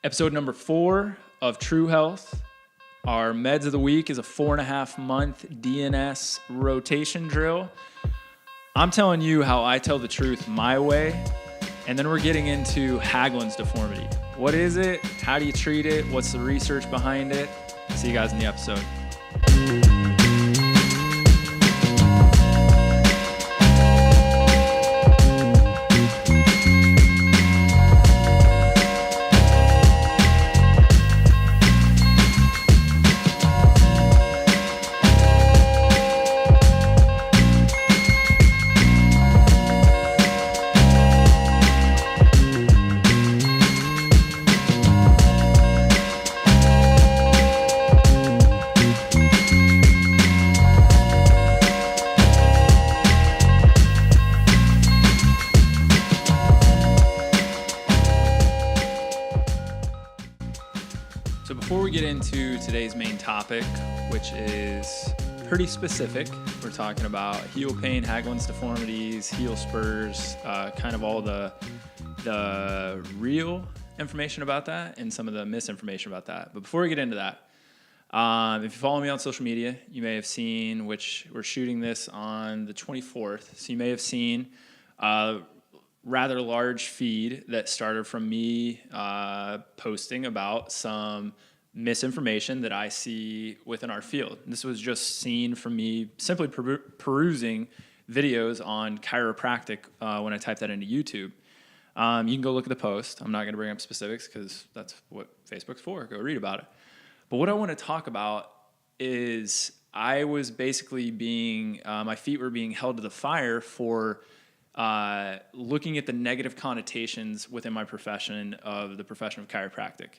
Episode number 4 of True Health. Our meds of the week is a 4.5-month DNS rotation drill. I'm telling you how I tell the truth my way, and then we're getting into Haglund's deformity. What is it? How do you treat it? What's the research behind it? See you guys in the episode. So before we get into today's main topic, which is pretty specific, we're talking about heel pain, Haglund's deformities, heel spurs, kind of all the real information about that and some of the misinformation about that. But before we get into that, if you follow me on social media, you may have seen, which we're shooting this on the 24th, so you may have seen rather large feed that started from me posting about some misinformation that I see within our field. And this was just seen from me simply perusing videos on chiropractic when I typed that into YouTube. You can go look at the post. I'm not going to bring up specifics because that's what Facebook's for. Go read about it. But what I want to talk about is I was basically my feet were being held to the fire for looking at the negative connotations within my profession of the profession of chiropractic.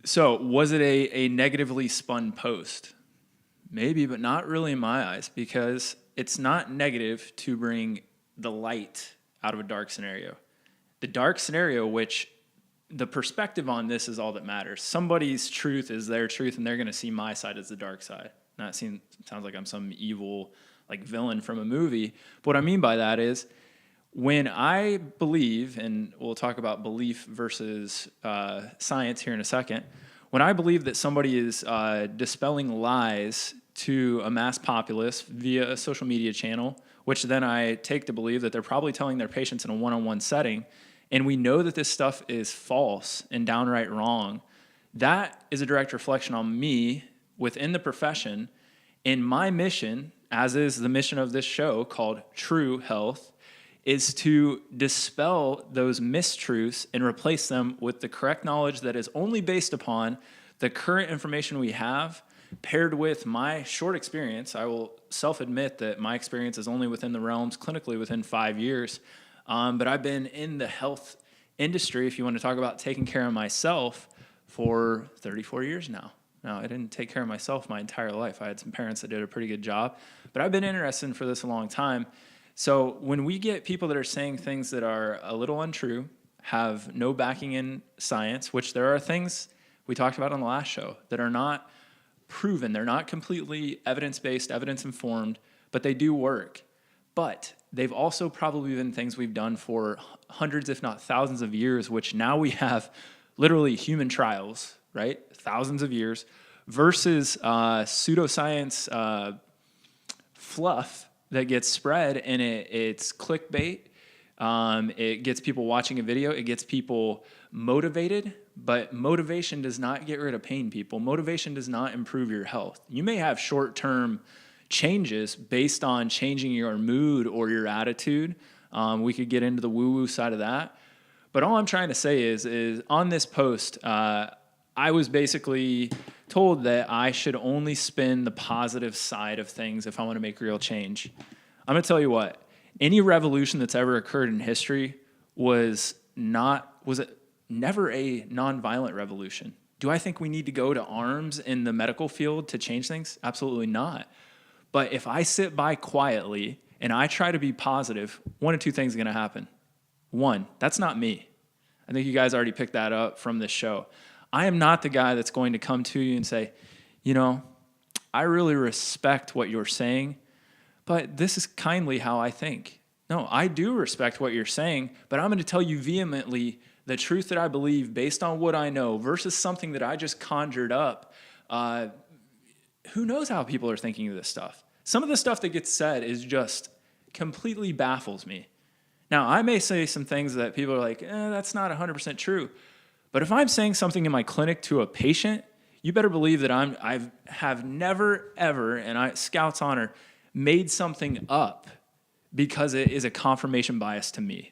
So was it a negatively spun post? Maybe, but not really in my eyes, because it's not negative to bring the light out of a dark scenario. The dark scenario, which the perspective on this is all that matters. Somebody's truth is their truth, and they're going to see my side as the dark side. Sounds like I'm some evil villain from a movie. But what I mean by that is when I believe, and we'll talk about belief versus science here in a second, when I believe that somebody is dispelling lies to a mass populace via a social media channel, which then I take to believe that they're probably telling their patients in a one-on-one setting, and we know that this stuff is false and downright wrong, that is a direct reflection on me within the profession. And my mission, as is the mission of this show called True Health, is to dispel those mistruths and replace them with the correct knowledge that is only based upon the current information we have, paired with my short experience. I will self-admit that my experience is only within the realms clinically within 5 years, but I've been in the health industry, if you want to talk about taking care of myself, for 34 years now. Now, I didn't take care of myself my entire life. I had some parents that did a pretty good job, but I've been interested for this a long time. So when we get people that are saying things that are a little untrue, have no backing in science, which there are things we talked about on the last show that are not proven, they're not completely evidence-based, evidence-informed, but they do work. But they've also probably been things we've done for hundreds, if not thousands of years, which now we have literally human trials, right? Thousands of years versus pseudoscience fluff that gets spread, and it's clickbait. It gets people watching a video. It gets people motivated, but motivation does not get rid of pain, people. Motivation does not improve your health. You may have short-term changes based on changing your mood or your attitude. We could get into the woo-woo side of that. But all I'm trying to say is on this post, I was basically told that I should only spin the positive side of things if I want to make real change. I'm going to tell you what, any revolution that's ever occurred in history was never a nonviolent revolution. Do I think we need to go to arms in the medical field to change things? Absolutely not. But if I sit by quietly and I try to be positive, one of two things are going to happen. One, that's not me. I think you guys already picked that up from this show. I am not the guy that's going to come to you and say, I really respect what you're saying, but this is kindly how I think. No, I do respect what you're saying, but I'm going to tell you vehemently the truth that I believe based on what I know versus something that I just conjured up. Who knows how people are thinking of this stuff? Some of the stuff that gets said is just completely baffles me. Now, I may say some things that people are like, that's not 100% true. But if I'm saying something in my clinic to a patient, you better believe that I have never, ever, and Scout's honor, made something up because it is a confirmation bias to me.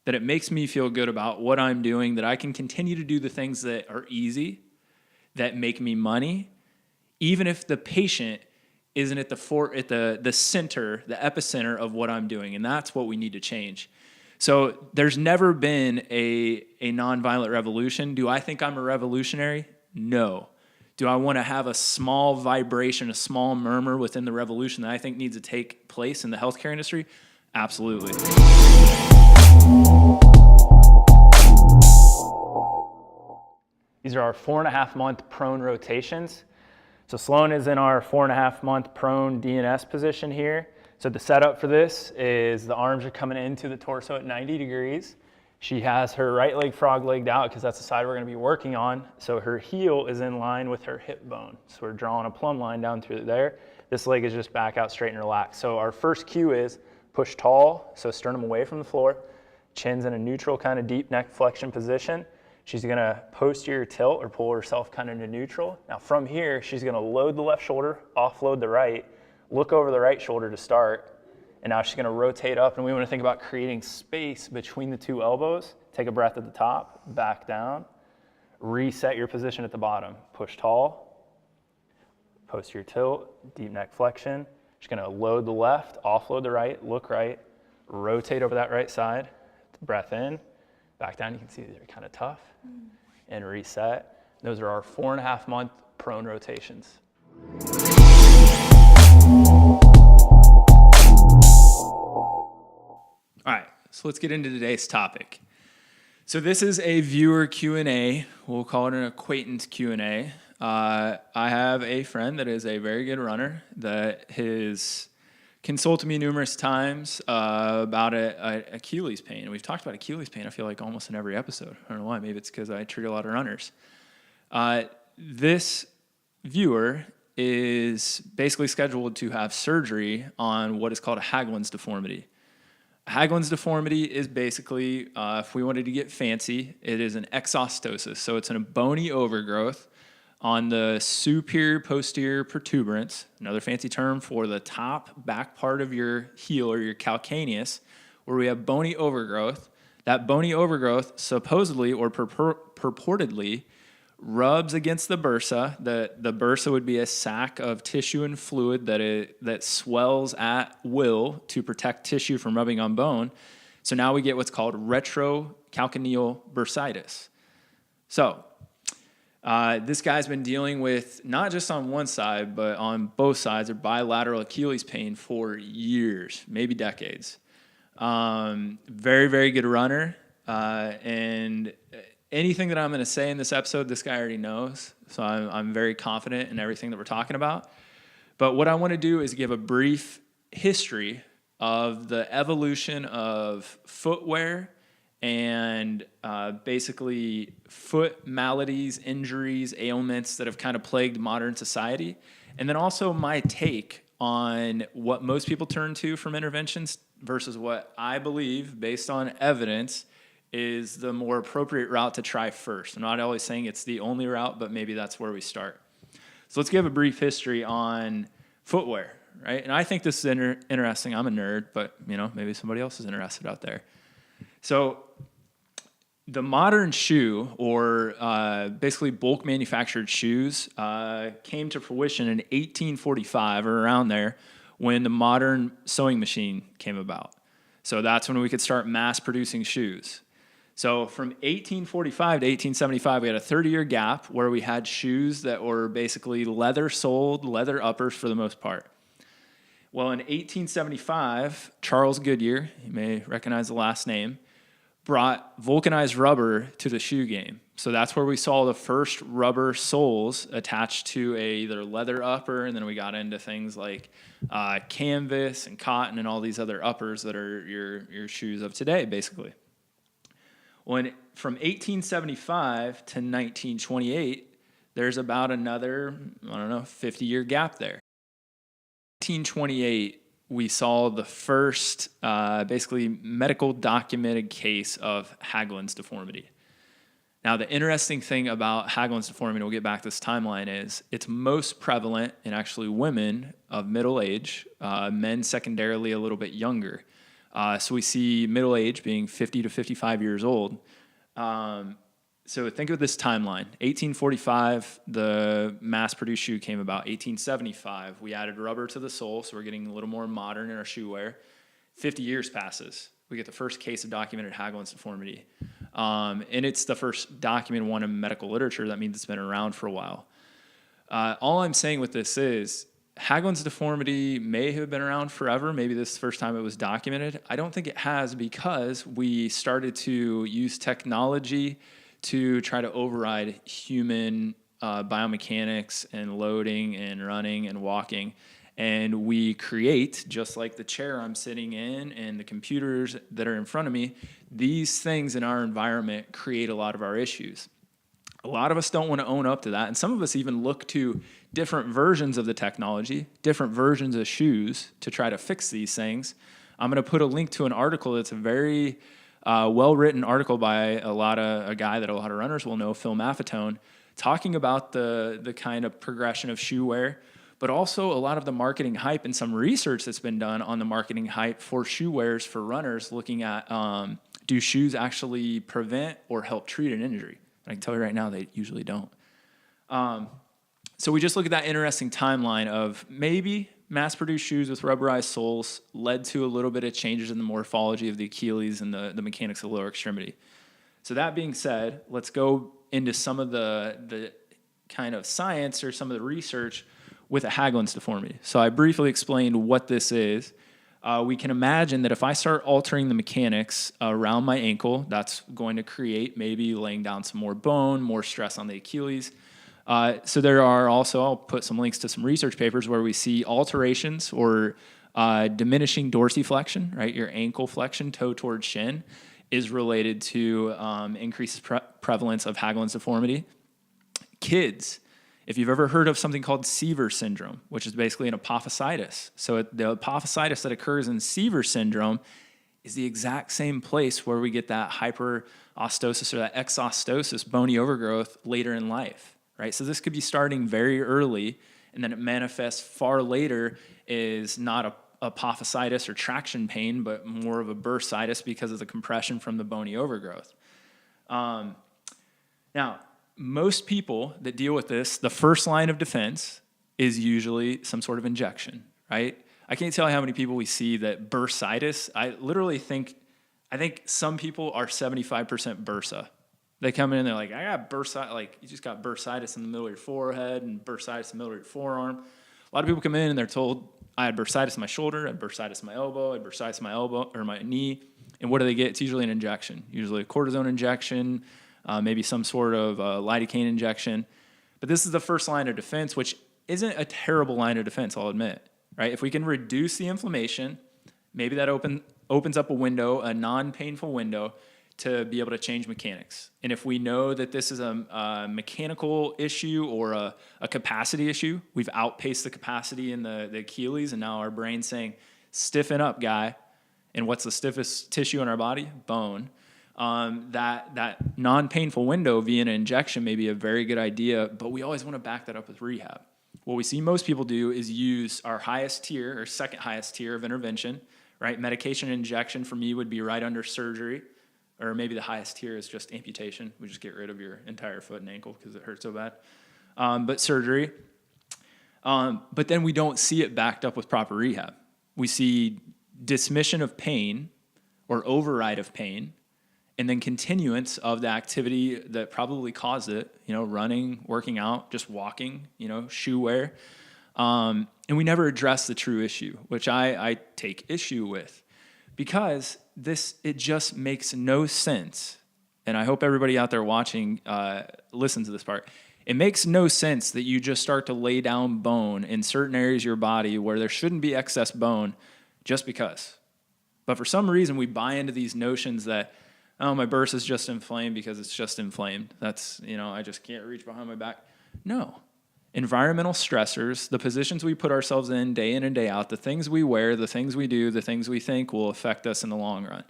That it makes me feel good about what I'm doing, that I can continue to do the things that are easy, that make me money, even if the patient isn't at the center, the epicenter of what I'm doing. And that's what we need to change. So there's never been a nonviolent revolution. Do I think I'm a revolutionary? No. Do I want to have a small vibration, a small murmur within the revolution that I think needs to take place in the healthcare industry? Absolutely. These are our 4.5-month prone rotations. So Sloan is in our 4.5-month prone DNS position here. So the setup for this is the arms are coming into the torso at 90 degrees. She has her right leg frog legged out because that's the side we're going to be working on. So her heel is in line with her hip bone. So we're drawing a plumb line down through there. This leg is just back out, straight and relaxed. So our first cue is push tall, so sternum away from the floor. Chin's in a neutral kind of deep neck flexion position. She's going to posterior tilt or pull herself kind of into neutral. Now from here, she's going to load the left shoulder, offload the right, look over the right shoulder to start, and now she's going to rotate up, and we want to think about creating space between the two elbows. Take a breath at the top, back down, reset your position at the bottom. Push tall, posterior tilt, deep neck flexion. She's going to load the left, offload the right, look right, rotate over that right side, breath in, back down. You can see these are kind of tough, and reset. Those are our 4.5-month prone rotations. All right, so let's get into today's topic. So this is a viewer Q&A. We'll call it an acquaintance Q&A. I have a friend that is a very good runner that has consulted me numerous times about a Achilles pain. And we've talked about Achilles pain, I feel like, almost in every episode. I don't know why. Maybe it's because I treat a lot of runners. This viewer is basically scheduled to have surgery on what is called a Haglund's deformity. A Haglund's deformity is basically, if we wanted to get fancy, it is an exostosis. So it's a bony overgrowth on the superior posterior protuberance, another fancy term for the top back part of your heel or your calcaneus, where we have bony overgrowth. That bony overgrowth supposedly or purportedly rubs against the bursa. The bursa would be a sac of tissue and fluid that swells at will to protect tissue from rubbing on bone. So now we get what's called retrocalcaneal bursitis. So this guy's been dealing with, not just on one side, but on both sides, of bilateral Achilles pain for years, maybe decades. Very, very good runner. And anything that I'm going to say in this episode, this guy already knows. So I'm very confident in everything that we're talking about. But what I want to do is give a brief history of the evolution of footwear and basically foot maladies, injuries, ailments that have kind of plagued modern society. And then also my take on what most people turn to from interventions versus what I believe, based on evidence, is the more appropriate route to try first. I'm not always saying it's the only route, but maybe that's where we start. So let's give a brief history on footwear, right? And I think this is interesting. I'm a nerd, but maybe somebody else is interested out there. So the modern shoe, or basically bulk manufactured shoes, came to fruition in 1845 or around there when the modern sewing machine came about. So that's when we could start mass producing shoes. So from 1845 to 1875, we had a 30-year gap where we had shoes that were basically leather-soled, leather uppers for the most part. Well, in 1875, Charles Goodyear, you may recognize the last name, brought vulcanized rubber to the shoe game. So that's where we saw the first rubber soles attached to either leather upper, and then we got into things like canvas and cotton and all these other uppers that are your shoes of today, basically. From 1875 to 1928, there's about another, 50-year gap there. 1928, we saw the first basically medical documented case of Haglund's deformity. Now, the interesting thing about Haglund's deformity, we'll get back to this timeline, is it's most prevalent in actually women of middle age, men secondarily a little bit younger. So we see middle age being 50 to 55 years old. So think of this timeline. 1845, the mass-produced shoe came about. 1875, we added rubber to the sole, so we're getting a little more modern in our shoe wear. 50 years passes. We get the first case of documented Haglund's deformity. And it's the first documented one in medical literature. That means it's been around for a while. All I'm saying with this is Haglund's deformity may have been around forever. Maybe this is the first time it was documented. I don't think it has, because we started to use technology to try to override human biomechanics and loading and running and walking. And we create, just like the chair I'm sitting in and the computers that are in front of me, these things in our environment create a lot of our issues. A lot of us don't want to own up to that. And some of us even look to different versions of the technology, different versions of shoes to try to fix these things. I'm going to put a link to an article that's a very well-written article by a guy that a lot of runners will know, Phil Maffetone, talking about the kind of progression of shoe wear, but also a lot of the marketing hype and some research that's been done on the marketing hype for shoe wearers for runners, looking at do shoes actually prevent or help treat an injury? And I can tell you right now, they usually don't. So we just look at that interesting timeline of maybe mass-produced shoes with rubberized soles led to a little bit of changes in the morphology of the Achilles and the mechanics of the lower extremity. So that being said, let's go into some of the kind of science or some of the research with a Haglund's deformity. So I briefly explained what this is. We can imagine that if I start altering the mechanics around my ankle, that's going to create maybe laying down some more bone, more stress on the Achilles. So there are also, I'll put some links to some research papers where we see alterations or diminishing dorsiflexion, right? Your ankle flexion, toe towards shin, is related to increased prevalence of Haglund's deformity. Kids, if you've ever heard of something called Seaver syndrome, which is basically an apophysitis. So the apophysitis that occurs in Seaver syndrome is the exact same place where we get that hyperostosis or that exostosis, bony overgrowth, later in life, right? So this could be starting very early, and then it manifests far later is not a apophysitis or traction pain, but more of a bursitis because of the compression from the bony overgrowth. Now, most people that deal with this, the first line of defense is usually some sort of injection, right? I can't tell you how many people we see that bursitis. I think some people are 75% bursa. They come in and they're like, I got bursitis, like you just got bursitis in the middle of your forehead and bursitis in the middle of your forearm. A lot of people come in and they're told, I had bursitis in my shoulder, I had bursitis in my elbow, I had bursitis in my elbow or my knee. And what do they get? It's usually an injection, usually a cortisone injection, maybe some sort of lidocaine injection. But this is the first line of defense, which isn't a terrible line of defense, I'll admit, right? If we can reduce the inflammation, maybe that opens up a window, a non-painful window, to be able to change mechanics. And if we know that this is a mechanical issue or a capacity issue, we've outpaced the capacity in the Achilles, and now our brain's saying, stiffen up, guy. And what's the stiffest tissue in our body? Bone. That non-painful window via an injection may be a very good idea, but we always want to back that up with rehab. What we see most people do is use our highest tier or second highest tier of intervention, right? Medication injection for me would be right under surgery, or maybe the highest tier is just amputation. We just get rid of your entire foot and ankle because it hurts so bad. But surgery. But then we don't see it backed up with proper rehab. We see dismission of pain or override of pain, and then continuance of the activity that probably caused it, running, working out, just walking, shoe wear. And we never address the true issue, which I take issue with. because it just makes no sense. And I hope everybody out there watching listens to this part. It makes no sense that you just start to lay down bone in certain areas of your body where there shouldn't be excess bone just because. But for some reason, we buy into these notions that, oh, my bursa is just inflamed because it's just inflamed. That's, I just can't reach behind my back. No. Environmental stressors, the positions we put ourselves in and day out, the things we wear, the things we do, the things we think will affect us in the long run.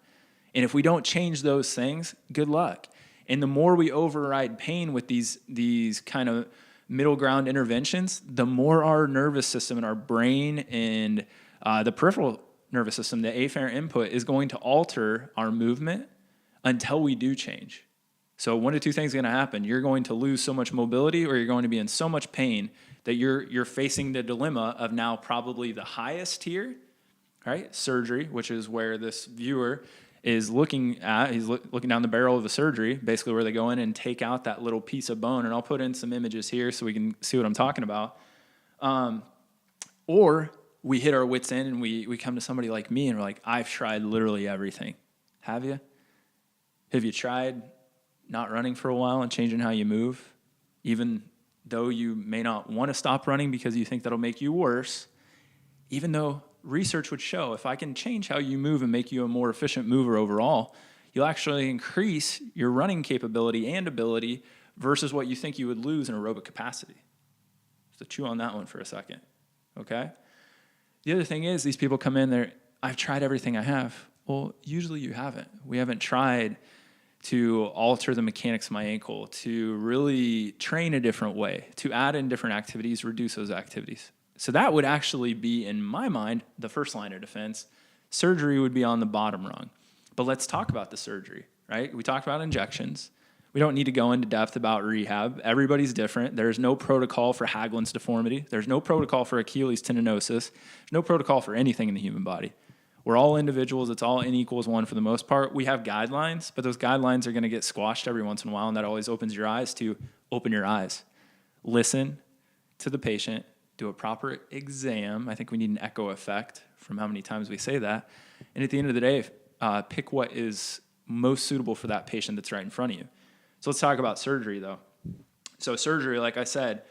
And if we don't change those things, good luck. And the more we override pain with these kind of middle ground interventions, the more our nervous system and our brain and the peripheral nervous system, the afferent input, is going to alter our movement until we do change. So one of two things are going to happen. You're going to lose so much mobility, or you're going to be in so much pain that you're facing the dilemma of now probably the highest tier, right? Surgery, which is where this viewer is looking at. He's looking down the barrel of the surgery, basically where they go in and take out that little piece of bone. And I'll put in some images here so we can see what I'm talking about. Or we hit our wits end and we come to somebody like me and we're like, I've tried literally everything. Have you? Have you tried not running for a while and changing how you move? Even though you may not want to stop running because you think that'll make you worse, even though research would show if I can change how you move and make you a more efficient mover overall, you'll actually increase your running capability and ability versus what you think you would lose in aerobic capacity. So chew on that one for a second, okay? The other thing is these people come in there, I've tried everything I have. Well, usually you haven't. We haven't tried to alter the mechanics of my ankle, to really train a different way, to add in different activities, reduce those activities. So that would actually be, in my mind, the first line of defense. Surgery would be on the bottom rung. But let's talk about the surgery, right? We talked about injections. We don't need to go into depth about rehab. Everybody's different. There's no protocol for Haglund's deformity. There's no protocol for Achilles tendinosis. There's no protocol for anything in the human body. We're all individuals. It's all N equals 1 for the most part. We have guidelines, but those guidelines are going to get squashed every once in a while, and that always opens your eyes to open your eyes. Listen to the patient. Do a proper exam. I think we need an echo effect from how many times we say that. And at the end of the day, pick what is most suitable for that patient that's right in front of you. So let's talk about surgery, though. So surgery, like I said,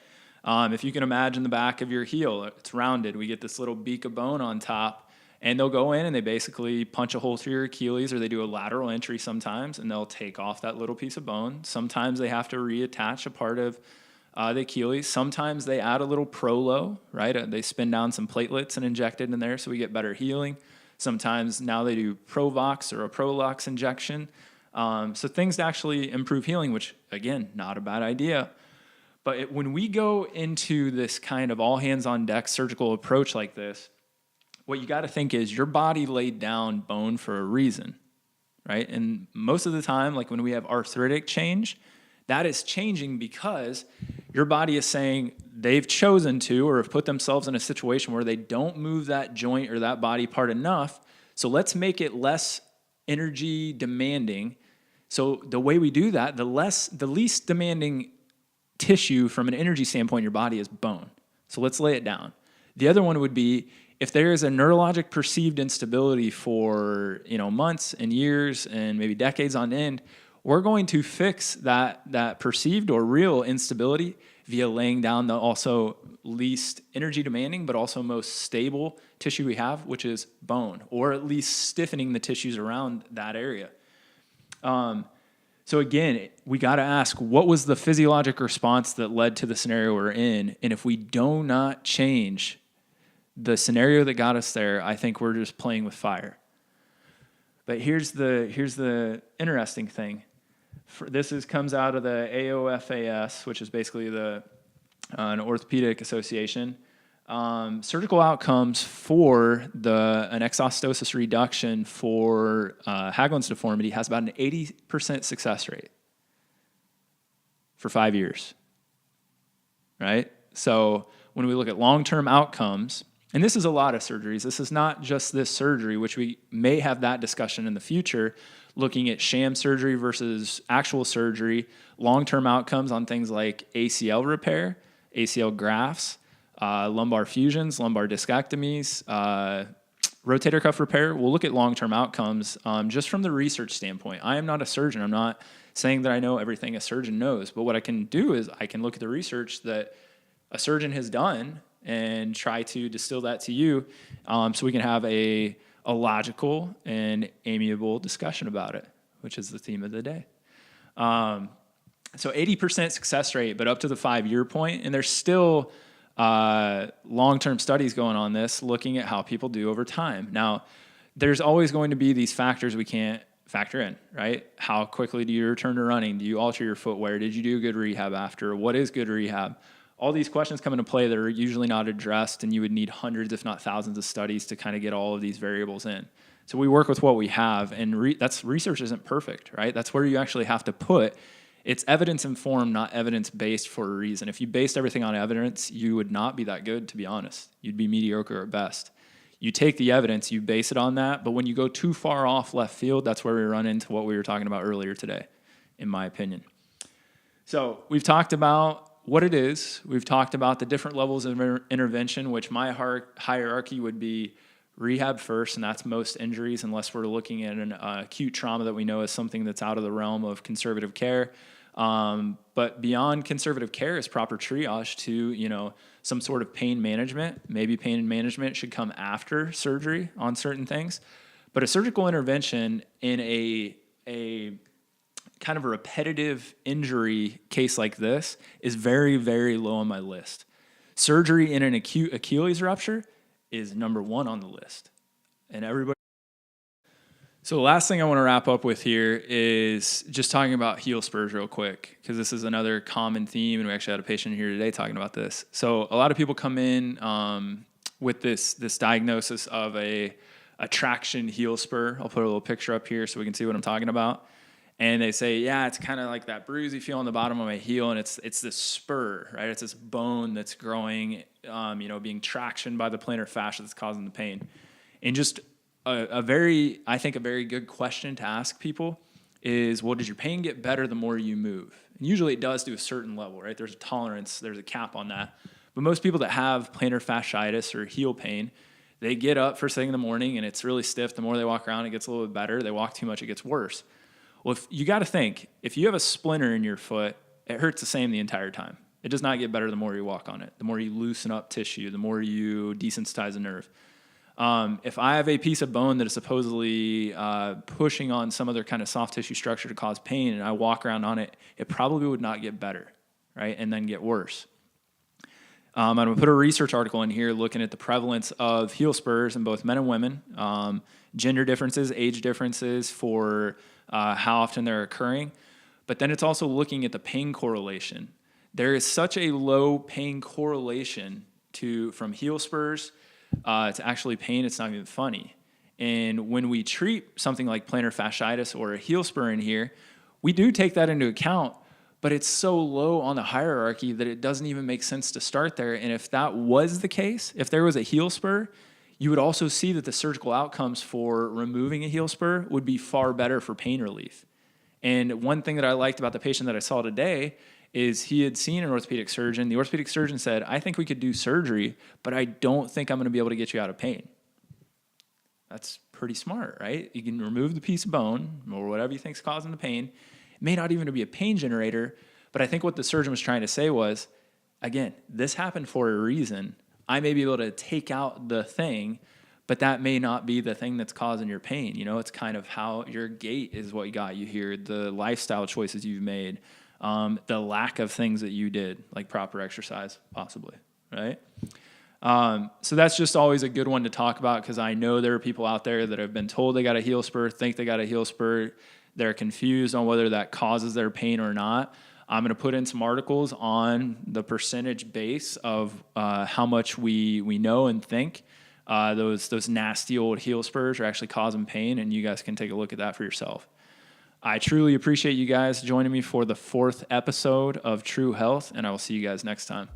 if you can imagine the back of your heel, it's rounded. We get this little beak of bone on top, and they'll go in and they basically punch a hole through your Achilles, or they do a lateral entry sometimes, and they'll take off that little piece of bone. Sometimes they have to reattach a part of the Achilles. Sometimes they add a little prolo, right? They spin down some platelets and inject it in there so we get better healing. Sometimes now they do Provox or a Prolox injection. So things to actually improve healing, which, again, not a bad idea. But when we go into this kind of all-hands-on-deck surgical approach like this, what you got to think is your body laid down bone for a reason, right? And most of the time, like when we have arthritic change, that is changing because your body is saying they've chosen to or have put themselves in a situation where they don't move that joint or that body part enough. So let's make it less energy demanding. So the way we do that, the least demanding tissue from an energy standpoint in your body is bone. So let's lay it down. The other one would be if there is a neurologic perceived instability for months and years and maybe decades on end, we're going to fix that perceived or real instability via laying down the also least energy demanding but also most stable tissue we have, which is bone, or at least stiffening the tissues around that area. So again, we got to ask, what was the physiologic response that led to the scenario we're in? And if we do not change the scenario that got us there, I think we're just playing with fire. But here's the interesting thing. This comes out of the AOFAS, which is basically an orthopedic association. Surgical outcomes for an exostosis reduction for Haglund's deformity has about an 80% success rate for 5 years, right? So when we look at long-term outcomes, and this is a lot of surgeries. This is not just this surgery, which we may have that discussion in the future, looking at sham surgery versus actual surgery, long-term outcomes on things like ACL repair, ACL grafts, lumbar fusions, lumbar discectomies, rotator cuff repair, we'll look at long-term outcomes just from the research standpoint. I am not a surgeon. I'm not saying that I know everything a surgeon knows, but what I can do is I can look at the research that a surgeon has done and try to distill that to you so we can have a logical and amiable discussion about it, which is the theme of the day. So 80% success rate, but up to the 5-year point, and there's still long-term studies going on this, looking at how people do over time. Now, there's always going to be these factors we can't factor in, right? How quickly do you return to running? Do you alter your footwear? Did you do good rehab after? What is good rehab? All these questions come into play that are usually not addressed, and you would need hundreds, if not thousands, of studies to kind of get all of these variables in. So we work with what we have, and research isn't perfect, right? That's where you actually have to put. It's evidence-informed, not evidence-based for a reason. If you based everything on evidence, you would not be that good, to be honest. You'd be mediocre at best. You take the evidence, you base it on that, but when you go too far off left field, that's where we run into what we were talking about earlier today, in my opinion. So we've talked about what it is. We've talked about the different levels of intervention, which my hierarchy would be rehab first, and that's most injuries, unless we're looking at an acute trauma that we know is something that's out of the realm of conservative care. But beyond conservative care is proper triage to, some sort of pain management. Maybe pain management should come after surgery on certain things. But a surgical intervention in a kind of a repetitive injury case like this is very, very low on my list. Surgery in an acute Achilles rupture is number 1 on the list. And everybody. So the last thing I want to wrap up with here is just talking about heel spurs real quick, because this is another common theme, and we actually had a patient here today talking about this. So a lot of people come in with this diagnosis of a traction heel spur. I'll put a little picture up here so we can see what I'm talking about. And they say, yeah, it's kind of like that bruise you feel on the bottom of my heel, and it's this spur, right? It's this bone that's growing, being tractioned by the plantar fascia that's causing the pain. And just a very good question to ask people is, well, does your pain get better the more you move? And usually it does to a certain level, right? There's a tolerance, there's a cap on that. But most people that have plantar fasciitis or heel pain, they get up first thing in the morning and it's really stiff. The more they walk around, it gets a little bit better. They walk too much, it gets worse. Well, if you got to think, if you have a splinter in your foot, it hurts the same the entire time. It does not get better the more you walk on it, the more you loosen up tissue, the more you desensitize a nerve. If I have a piece of bone that is supposedly pushing on some other kind of soft tissue structure to cause pain, and I walk around on it, it probably would not get better, right? And then get worse. I'm going to put a research article in here looking at the prevalence of heel spurs in both men and women, gender differences, age differences for how often they're occurring. But then it's also looking at the pain correlation. There is such a low pain correlation from heel spurs to actually pain, it's not even funny. And when we treat something like plantar fasciitis or a heel spur in here, we do take that into account, but it's so low on the hierarchy that it doesn't even make sense to start there. And if that was the case, if there was a heel spur, you would also see that the surgical outcomes for removing a heel spur would be far better for pain relief. And one thing that I liked about the patient that I saw today is he had seen an orthopedic surgeon. The orthopedic surgeon said, I think we could do surgery, but I don't think I'm going to be able to get you out of pain. That's pretty smart, right? You can remove the piece of bone or whatever you think is causing the pain. It may not even be a pain generator, but I think what the surgeon was trying to say was, again, this happened for a reason. I may be able to take out the thing, but that may not be the thing that's causing your pain. It's kind of how your gait is what got you here, the lifestyle choices you've made, the lack of things that you did, like proper exercise, possibly, right? So that's just always a good one to talk about, because I know there are people out there that have been told they got a heel spur, think they got a heel spur. They're confused on whether that causes their pain or not. I'm going to put in some articles on the percentage base of how much we know and think those nasty old heel spurs are actually causing pain, and you guys can take a look at that for yourself. I truly appreciate you guys joining me for the 4th episode of True Health, and I will see you guys next time.